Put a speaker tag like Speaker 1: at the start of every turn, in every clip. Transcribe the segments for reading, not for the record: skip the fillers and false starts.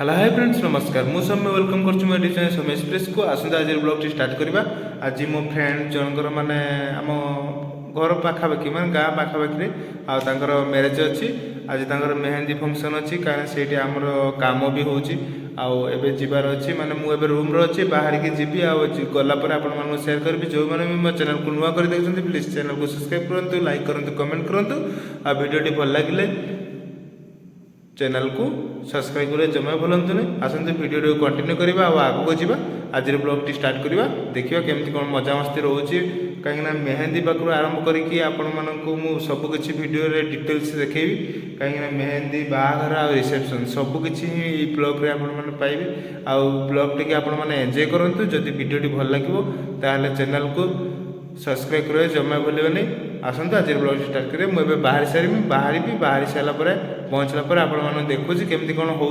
Speaker 1: Hello hi friends नमस्कार मु सौम्य welcome कर मो चैनल सौम्य एक्सप्रेस को आसंता आज ब्लॉग स्टार्ट करवा। आज मो फ्रेंड जनकर माने आम घर पाखापाखि माने गाँ पाखापाखि आर मैरेज अच्छी आज मेहंदी फंक्शन अच्छी कारण से आमर काम भी होची आबे जीवार अच्छी माने मु एबे रूम रो अच्छी बाहर की जीवी गला पर आपण मानू शेयर करबी जो माने भी मो चैनल को नुआ कर देखछन्ती प्लीज चैनल को सब्सक्राइब करंतु लाइक करंतु कमेंट करंतु आ वीडियो भल लागिले चैनल को सब्सक्राइब कर जमा भूलु नहीं। आसते वीडियो कंटिन्यू करवा आगू जावा आज ब्लॉग टी स्टार्ट करवा देखिए केमती कौन मजामस्ती रोचे कहीं मेहंदी पाखु आरंभ करके आपण मानू सबकि वीडियो डिटेल्स देखेबी कहीं मेहंदी बाहाघर आ रिसेप्शन सबकि ब्लॉग में पाइबे आउ ब्लॉग टी आपण मैंने एंजॉय करूँ जदि वीडियो भल लगे चैनल को सब्सक्राइब कर जमा भूल नहीं। आसतु आज ब्लॉग स्टार्ट करें मुझे बाहर सारी बाहरी सारापर पहुँचला पर आपण मैंने देखुची केमती कौन हो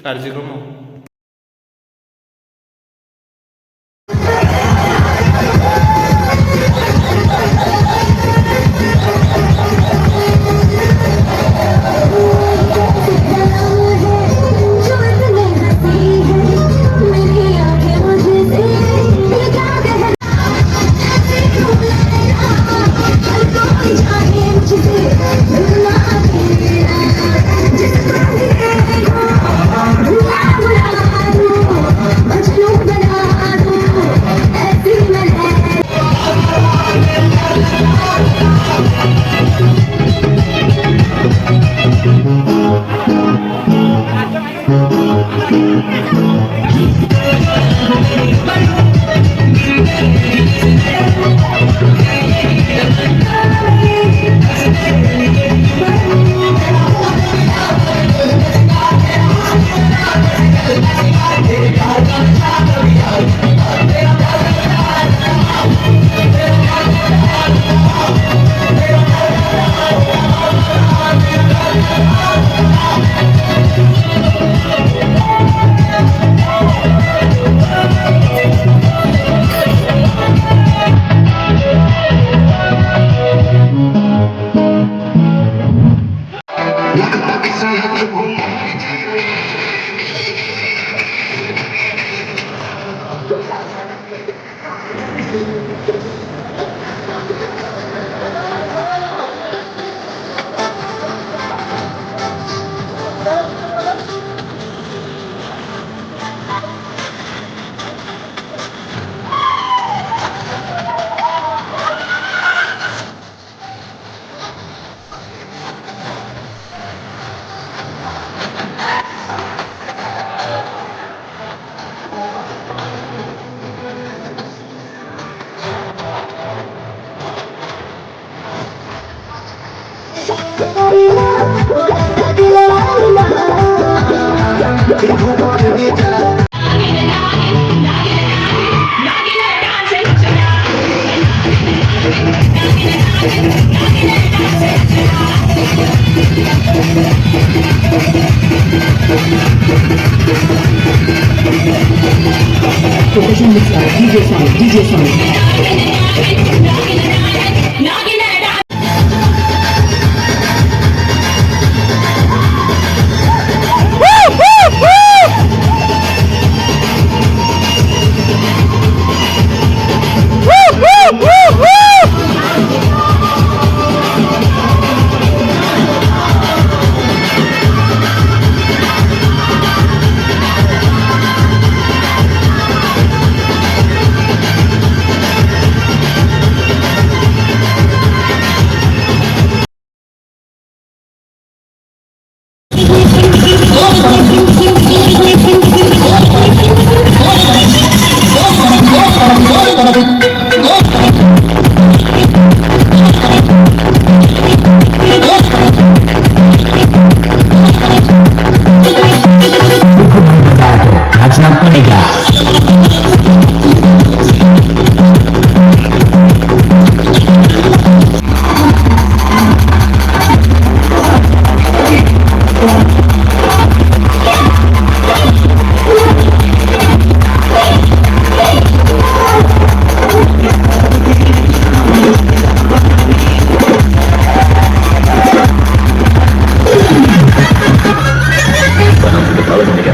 Speaker 1: कार्यक्रम।
Speaker 2: Professional mixer, DJ Sonic.
Speaker 3: Together.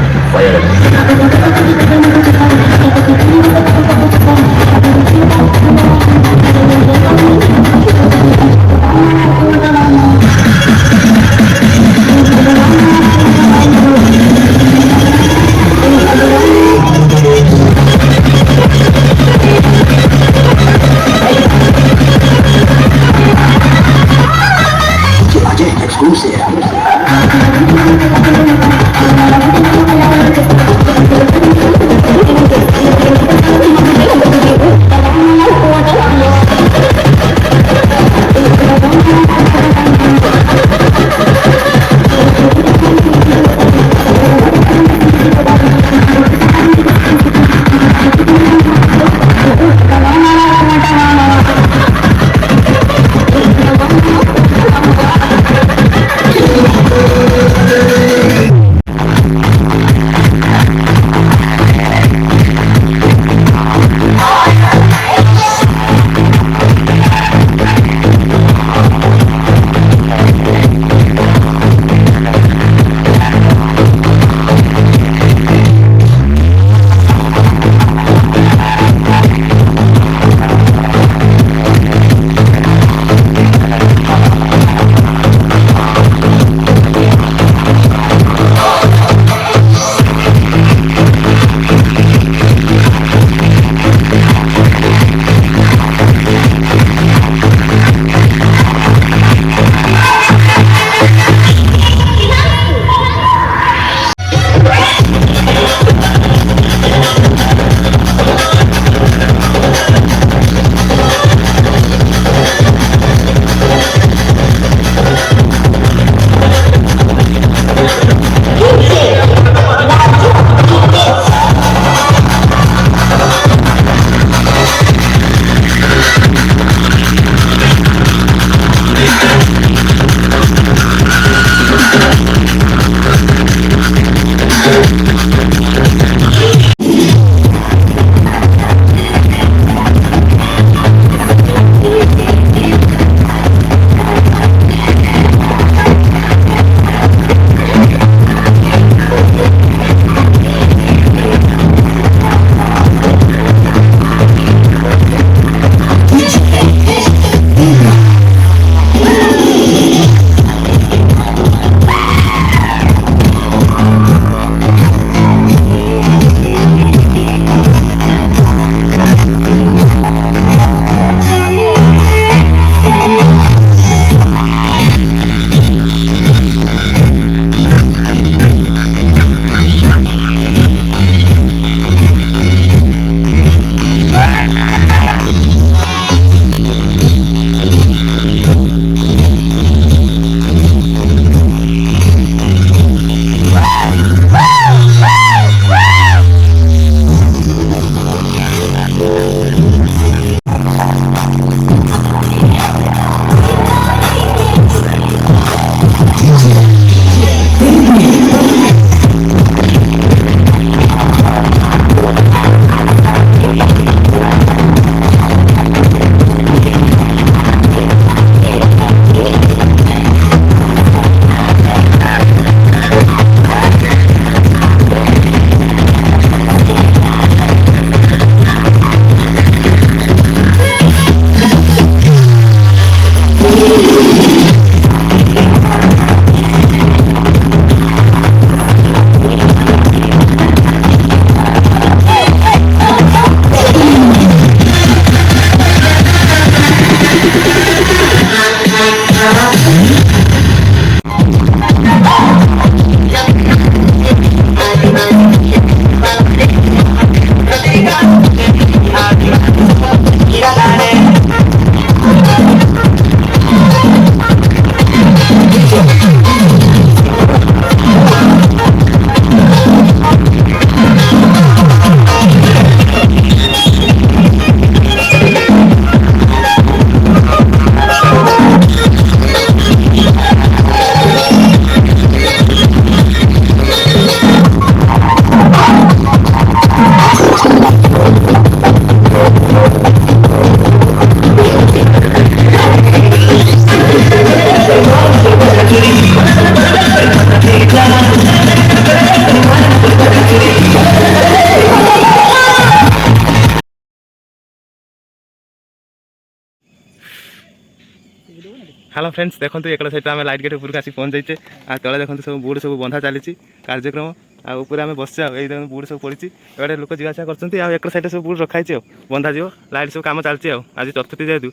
Speaker 3: Hello friends দেখুন একড় সাইড আমি লাইট গেট উপরକୁ আসি পৌঁছ যাইছে আর তলে দেখুন সব বুড় সব বন্ধা চালিছি কার্যক্রম আর উপরে আমি বসছে এই দেখুন বুড় সব পড়িছি এবারে লোক যা আসা করছেন আর একড় সাইডে সব বুড় রখা হয়েছে বন্ধা যাব লাইট সব কাম চালছে আজ চতুর্থী যেহেতু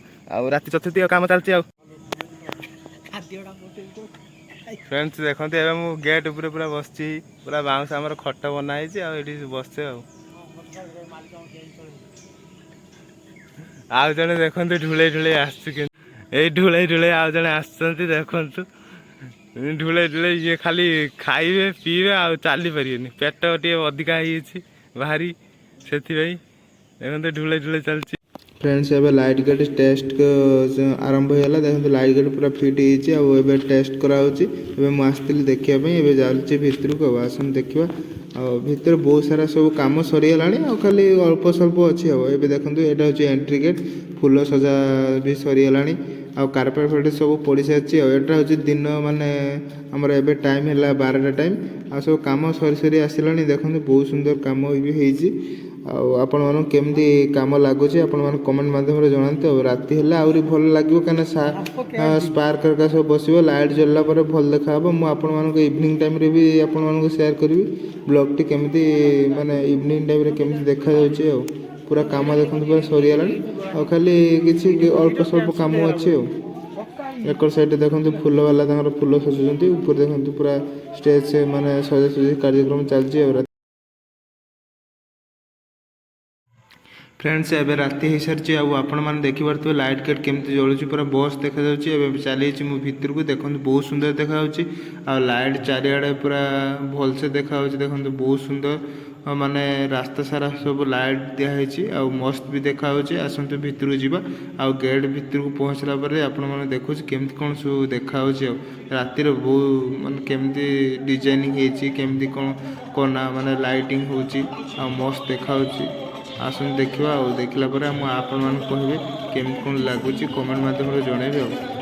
Speaker 3: রাতে চতুর্থী কাম চালছে ফ্রেন্ডস দেখুন এবার মু গেট উপরে পুরা বসছি পুরা বাউঁশ আমার খট বনা হয়েছে এটি বসছে ଆଉ ଜଣେ ଦେଖନ୍ତୁ ଢୁଳେଇ ଢୁଳେଇ ଆସୁଛି କିନ୍ତୁ ଏଇ ଢୁଳେଇ ଢୁଳେଇ ଆଉ ଜଣେ ଆସୁଛନ୍ତି ଦେଖନ୍ତୁ ଢୁଳେଇ ଢୁଳେଇ ଇଏ ଖାଲି ଖାଇବେ ପିଇବେ ଆଉ ଚାଲିପାରିବେନି ପେଟ ଟିକେ ଅଧିକା ହେଇଯାଇଛି ଭାରି ସେଥିପାଇଁ ଦେଖନ୍ତୁ ଢୁଳେଇ ଢୁଳେଇ ଚାଲିଛି
Speaker 1: फ्रेंड्स एबे लाइट गेट टेस्ट आरंभ होगा देखो लाइट गेट पूरा फिट होती है टेस्ट कराऊँगी मुझे आसती देखापी जाऊँगी भितर को आसन देखा भितर बहुत सारा सब कम सरीगला खाली अल्प स्वल्प अच्छी हम ये देखो यहाँ हूँ एंट्री गेट फूल सजा भी सरीगला कारपेट फार्पेट सब पड़ सारी यहाँ हूँ दिन माने आमर ए टाइम है 12टा टाइम आ सब कम सरी सरी आसला देखो बहुत सुंदर कम भी होती आपण मन केमती काम लगुच आपण मन कमेंट माध्यम जनाते राति हेल्ले आहरी भल लगे कहीं स्पार्क का सब बस लाइट जलला पर भल देखा मुझे आपण मान इवनिंग टाइम रे भी आपण मान शेयर करी ब्लॉग टी केमती माने इवनिंग टाइम रे केमती देखा जाउची पूरा काम देखते पूरा सरीगला खाली किसी अल्प स्वल्प कम अच्छे एक साइड देखते फूल वाला फूल सजुंट ऊपर देखते पूरा स्टेज माने सजा सजी कार्यक्रम चलती फ्रेंड्स एबे राति हो सारी आपण मैंने देखिपे लाइट गेट केमती जलुची पूरा बस देखा चली मु भितर को देखते बहुत सुंदर देखा लाइट चारिआडे पूरा भलसे देखा देखते बहुत सुंदर माने रास्ता सारा सब लाइट दिखाई मस्त भी देखा आसतु भितर को जीवा गेट भितर को पहुँचला आपण मैंने देखु केमती कौन सब देखा रातिर बहुत माने केमती डिजाइनिंग होमती कौन कना माने लाइटिंग होची मस्त देखा आसन देखा देखला आपण मान कहे केमती कौन लगुच कमेंट माध्यम जनइबे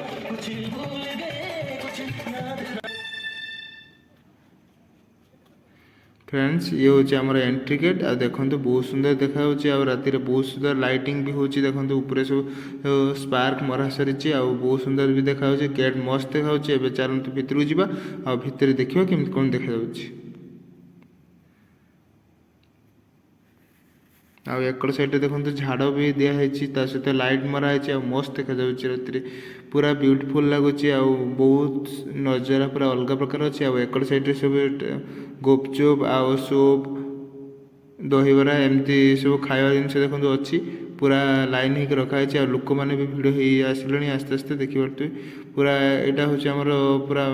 Speaker 1: फ्रेंड्स ये हूँ आम एंट्री गेट आ देखो बहुत सुंदर देखा राति बहुत सुंदर लाइटिंग भी होची देखो ऊपर सब स्पार्क मरा सारी बहुत सुंदर भी देखा गेट मस्त देखा चलते भितर को जीवा भितर देखा केमती कौन देखा एकड़ साइड देखो झाड़ भी दिखाई सहित लाइट मराई मस्त देखा राति पूरा ब्यूटीफुल लगुच बहुत नजारा पूरा अलग प्रकार अच्छे एकड़ साइड सब गुपचुप आउ सूप दहीबरा एमती सब खावा जिन देखो अच्छी पूरा लाइन होकर रखाई लोक मैंने भी भिड़ हो आसिले आस्ते आस्ते देखिए पूरा यहाँ हूँ आमर पूरा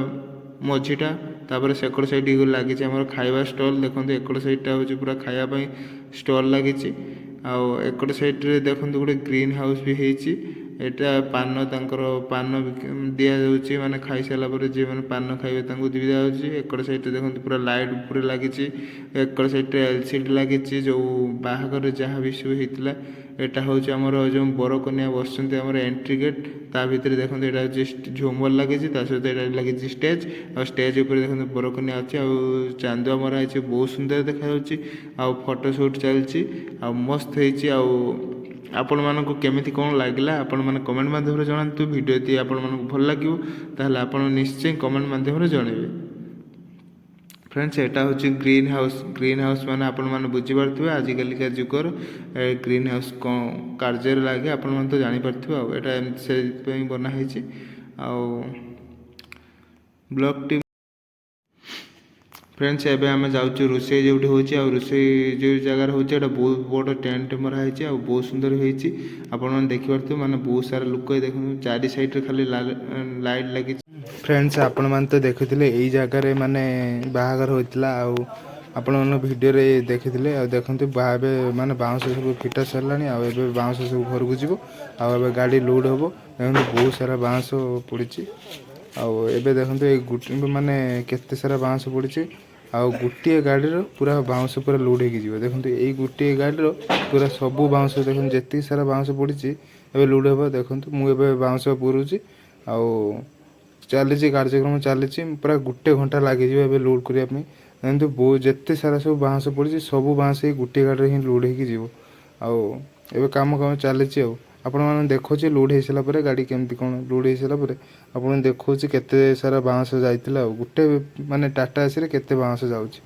Speaker 1: मझीटा तापर सेकड़ साइड लगी आम खाଇବା स्टॉल देखो एकड़ साइडटा हूँ पूरा खायापाई स्टॉल लगी एकड़ साइड रे देखो गोटे ग्रीन हाउस भी होती एटा पान तांकर पान दि जाऊँगी मैंने खाई सारापर जी मैंने पान खाइबे तांको दी जाऊँगी एकड़ साइड देखो पूरा लाइट ऊपर लगी एकड़ साइड एलसीडी लगी जो बाहागर जहाँ भी सब होता एटा हूँ आमर जो बर कन्या बस एंट्री गेट ता भीतर देखो यहाँ हूँ झुमर लगी सहित यहाँ लगी स्टेज और स्टेज उपर देखो बर कन्या अच्छी चांदुआ मराई बहुत सुंदर देखा फोटो शूट चलती मस्त होती आपण मानक केमिति कौन लगला आपण माने कमेंट माध्यम जनातु वीडियो ती आपण मानक भल लागिवो ताहले आपण निश्चय कमेंट माध्यम जनइबे फ्रेंड्स एटा हूँ ग्रीन हाउस माने आपण माने बुझी पारथिबे आजिकल का जुगर ग्रीन हाउस कार्य लगे आपण माने तो जानि पारथिबे एटा से बना है ब्लॉक टी फ्रेंड्स एबे आम जाऊँ रोषे जो रोषे जो जगार हूँ बहुत बड़ टेंट मराई बहुत सुंदर होती आपण देखिपे माने बहुत सारा लोक देखो चारि साइड खाली लाइट लगी फ्रेंड्स आपण मैंने तो देखते यही जगार माने बाहागर होता आपण मैंने वीडियो रे देखते देखते माने बाउंस सब फिटा सरला बाउंस सब घर को जीव आबे गाड़ी लोड हम देखते बहुत सारा बाउंस पड़ी आबे देखते माने केते सारा बाउंस पड़ी गोटे गाड़ी पूरा बाउंस पूरा लोड हो देखते यही गोटे गाड़ी पूरा सबू बाउंस देखते जितनी सारा बाउंस पड़ी एवं लोड हम देखते मुझे बाउंस पुरुची चली कार्यक्रम चली पूरा गोटे घंटा लगे लोड करने देखते बहुत जिते सारा सब बाउंस पड़ी सब बाउंस गोटे गाड़ी हिं लोड हो कम कम चली ଆପଣମାନେ ଦେଖୁଛି ଲୋଡ଼୍ ହେଇସାରିଲା ପରେ ଗାଡ଼ି କେମିତି କ'ଣ ଲୋଡ଼୍ ହେଇସାରିଲା ପରେ ଆପଣଙ୍କୁ ଦେଖାଉଛି କେତେ ସାରା ବାଉଁଶ ଯାଇଥିଲା ଆଉ ଗୋଟେ ମାନେ ଟାଟା ଏସିରେ କେତେ ବାଉଁଶ ଯାଉଛି।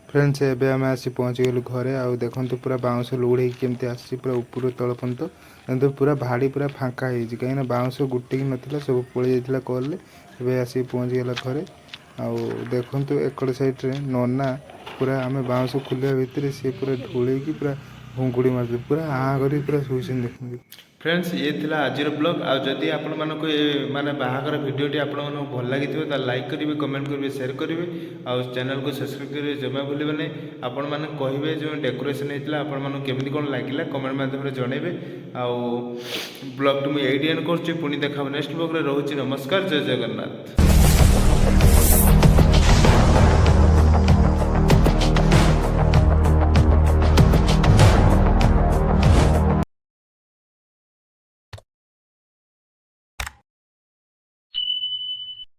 Speaker 1: ଫ୍ରେଣ୍ଡସ୍ ଏବେ ଆମେ ଆସି ପହଞ୍ଚିଗଲୁ ଘରେ ଆଉ ଦେଖନ୍ତୁ ପୁରା ବାଉଁଶ ଲୋଡ଼୍ ହେଇକି କେମିତି ଆସିଛି ପୁରା ଉପରୁ ତଳ ପର୍ଯ୍ୟନ୍ତ କିନ୍ତୁ ପୁରା ଭାଡ଼ି ପୁରା ଫାଙ୍କା ହେଇଛି କାହିଁକିନା ବାଉଁଶ ଗୋଟେକି ନଥିଲା ସବୁ ପଳେଇ ଯାଇଥିଲା କଲ୍ରେ। ଏବେ ଆସିକି ପହଞ୍ଚିଗଲା ଘରେ ଆଉ ଦେଖନ୍ତୁ ଏକଡ଼ ସାଇଡ଼୍ରେ ନନା ପୁରା ଆମେ ବାଉଁଶ ଖୋଲିବା ଭିତରେ ସିଏ ପୁରା ଢୋଳେଇକି ପୁରା ଘୁଙ୍ଗୁଡ଼ି ମାରୁଥିଲେ ପୁରା ଆଁ କରିକି ପୁରା ଶୋଇଛନ୍ତି ଦେଖନ୍ତୁ। ଫ୍ରେଣ୍ଡସ୍ ଇଏ ଥିଲା ଆଜିର ବ୍ଲଗ୍ ଆଉ ଯଦି ଆପଣମାନଙ୍କୁ ଏ ମାନେ ବାହାଘର ଭିଡ଼ିଓଟି ଆପଣମାନଙ୍କୁ ଭଲ ଲାଗିଥିବ ତାହେଲେ ଲାଇକ୍ କରିବେ କମେଣ୍ଟ କରିବେ ସେୟାର କରିବେ ଆଉ ଚ୍ୟାନେଲକୁ ସବସ୍କ୍ରାଇବ୍ କରିବେ ଜମା ଭୁଲିବେ ନାହିଁ। ଆପଣମାନେ କହିବେ ଯେଉଁ ଡେକୋରେସନ୍ ହେଇଥିଲା ଆପଣମାନଙ୍କୁ କେମିତି କ'ଣ ଲାଗିଲା କମେଣ୍ଟ ମାଧ୍ୟମରେ ଜଣାଇବେ ଆଉ ବ୍ଲଗ୍ଟି ମୁଁ ଏଇଠି ଏଣ୍ଡ୍ କରୁଛି ପୁଣି ଦେଖା ହେବ ନେକ୍ସଟ ବ୍ଲଗ୍ରେ ରହୁଛି ନମସ୍କାର ଜୟ ଜଗନ୍ନାଥ।